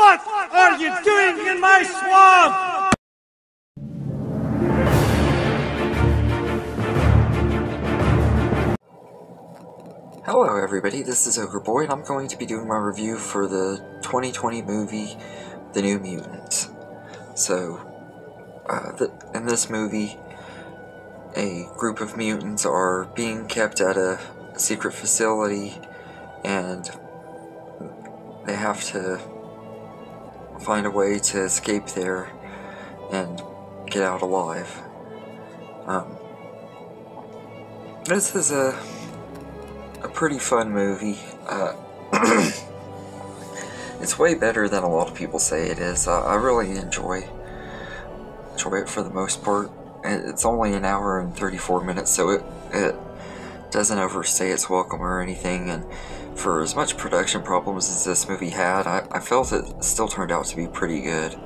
What are you doing in my swamp? Hello everybody, this is Ogre Boy, and I'm going to be doing my review for the 2020 movie, The New Mutants. So, in this movie, a group of mutants are being kept at a secret facility, and they have to find a way to escape there and get out alive. This is a pretty fun movie. It's way better than a lot of people say it is. I really enjoy it for the most part. It's only an hour and 34 minutes, so it doesn't overstay its welcome or anything, and for as much production problems as this movie had, I felt it still turned out to be pretty good.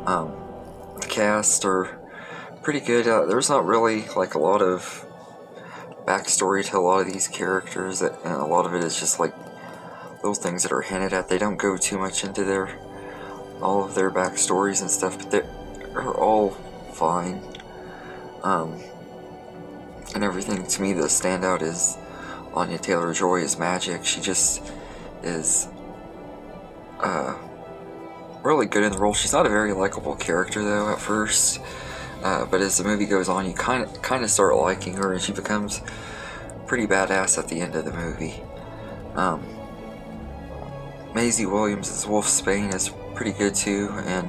The cast are pretty good. There's not really like a lot of backstory to a lot of these characters, and a lot of it is just like those things that are hinted at. They don't go too much into all of their backstories and stuff, but they're all fine. And everything. To me, the standout is Anya Taylor-Joy as Magic. She just is really good in the role. She's not a very likable character though at first, but as the movie goes on, you kind of start liking her, and she becomes pretty badass at the end of the movie. Maisie Williams as Wolfsbane is pretty good too, and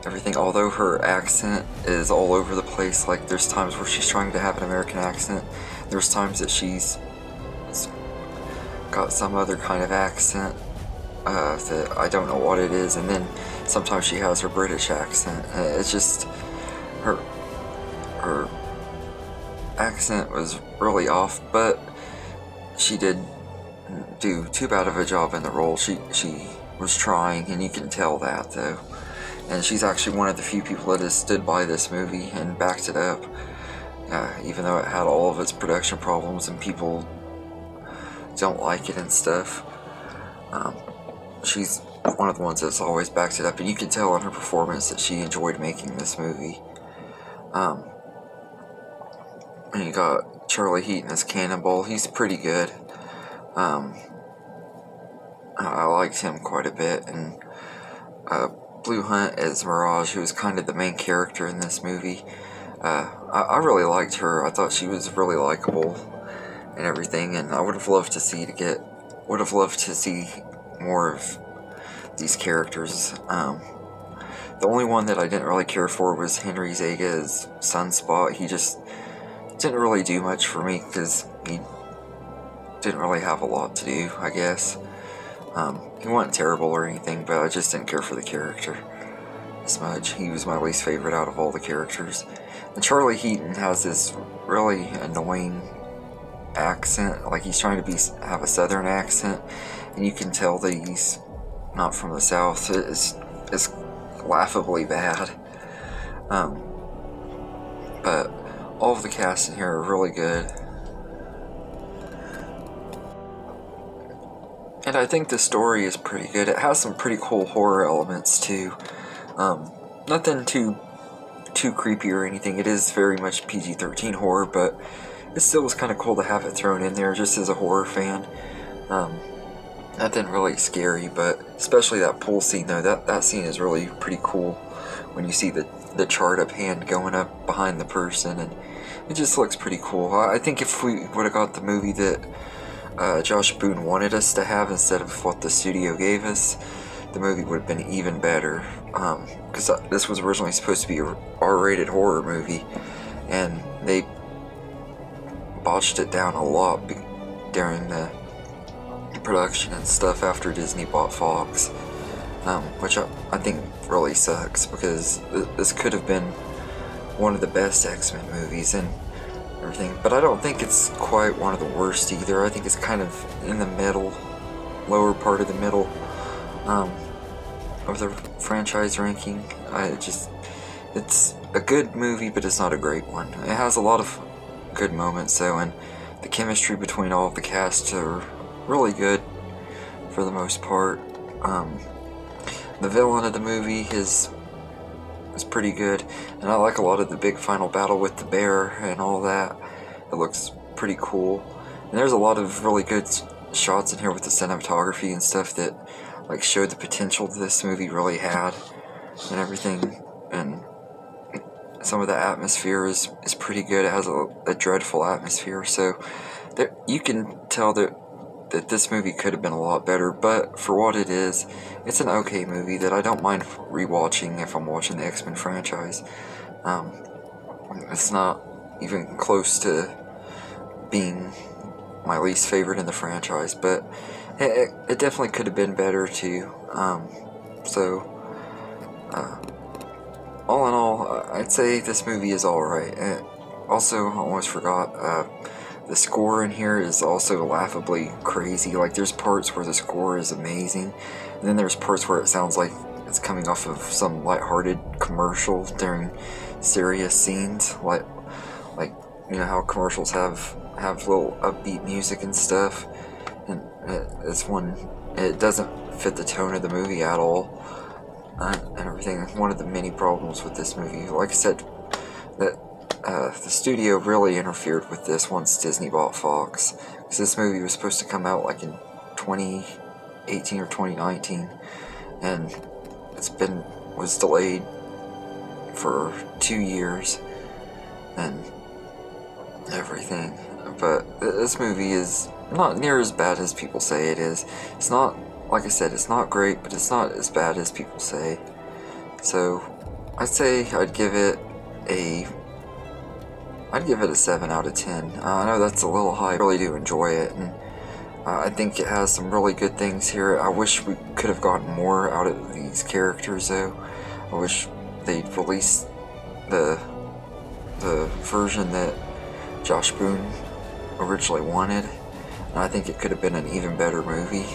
everything, although her accent is all over the place. Like, there's times where she's trying to have an American accent, there's times that she's got some other kind of accent that I don't know what it is, and then sometimes she has her British accent. It's just her accent was really off, but she did do too bad of a job in the role. She was trying, and you can tell that though. And she's actually one of the few people that has stood by this movie and backed it up, even though it had all of its production problems and people don't like it and stuff. She's one of the ones that's always backed it up, and you can tell in her performance that she enjoyed making this movie. And you got Charlie Heaton as Cannonball. He's pretty good. I liked him quite a bit, and Blue Hunt as Mirage, who was kind of the main character in this movie. I really liked her. I thought she was really likable and everything, and I would have loved to see more of these characters. The only one that I didn't really care for was Henry Zega's Sunspot. He just didn't really do much for me because he didn't really have a lot to do, I guess. He wasn't terrible or anything, but I just didn't care for the character as much. He was my least favorite out of all the characters. And Charlie Heaton has this really annoying accent, like he's trying to have a southern accent, and you can tell that he's not from the South. It's laughably bad. But all of the cast in here are really good. And I think the story is pretty good. It has some pretty cool horror elements too. Nothing too creepy or anything. It is very much PG-13 horror, but it still was kind of cool to have it thrown in there just as a horror fan. Nothing really scary, but especially that pool scene though. That scene is really pretty cool when you see the chart up hand going up behind the person, and it just looks pretty cool. I think if we would have got the movie that Josh Boone wanted us to have instead of what the studio gave us, the movie would have been even better, because this was originally supposed to be a R-rated horror movie, and they botched it down a lot during the production and stuff after Disney bought Fox, which I think really sucks, because this could have been one of the best X-Men movies and everything, but I don't think it's quite one of the worst either. I think it's kind of in the middle, lower part of the middle of the franchise ranking. It's a good movie, but it's not a great one. It has a lot of good moments though, and the chemistry between all of the cast are really good for the most part. the villain of the movie is pretty good, and I like a lot of the big final battle with the bear and all that. It looks pretty cool, and there's a lot of really good shots in here with the cinematography and stuff that like showed the potential this movie really had and everything. And some of the atmosphere is pretty good. It has a dreadful atmosphere, so there, you can tell that this movie could have been a lot better, but for what it is, it's an okay movie that I don't mind rewatching if I'm watching the X-Men franchise. It's not even close to being my least favorite in the franchise, but it definitely could have been better too. All in all, I'd say this movie is alright. Also, I almost forgot, the score in here is also laughably crazy. Like, there's parts where the score is amazing, and then there's parts where it sounds like it's coming off of some lighthearted commercial during serious scenes. Like you know how commercials have little upbeat music and stuff, and it doesn't fit the tone of the movie at all. And everything. One of the many problems with this movie, like I said, that the studio really interfered with this once Disney bought Fox, because this movie was supposed to come out like in 2018 or 2019, and was delayed for 2 years and everything. But this movie is not near as bad as people say it is. It's not, like I said, it's not great, but it's not as bad as people say. So I'd say I'd give it a 7 out of 10. I know that's a little high. I really do enjoy it, and I think it has some really good things here. I wish we could have gotten more out of these characters, though. I wish they'd released the version that Josh Boone originally wanted, and I think it could have been an even better movie.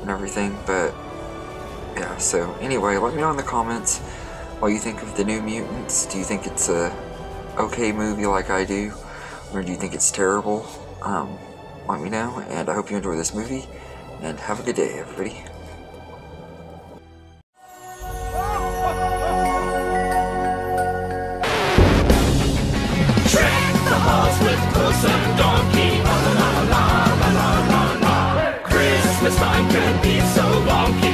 And everything, but yeah, so anyway, let me know in the comments what you think of the New Mutants. Do you think it's a okay movie like I do, or do you think it's terrible? Let me know, and I hope you enjoy this movie, and have a good day, everybody. Trick the horse with puss and donkey, la la la la la la la la. Christmas time can be so wonky.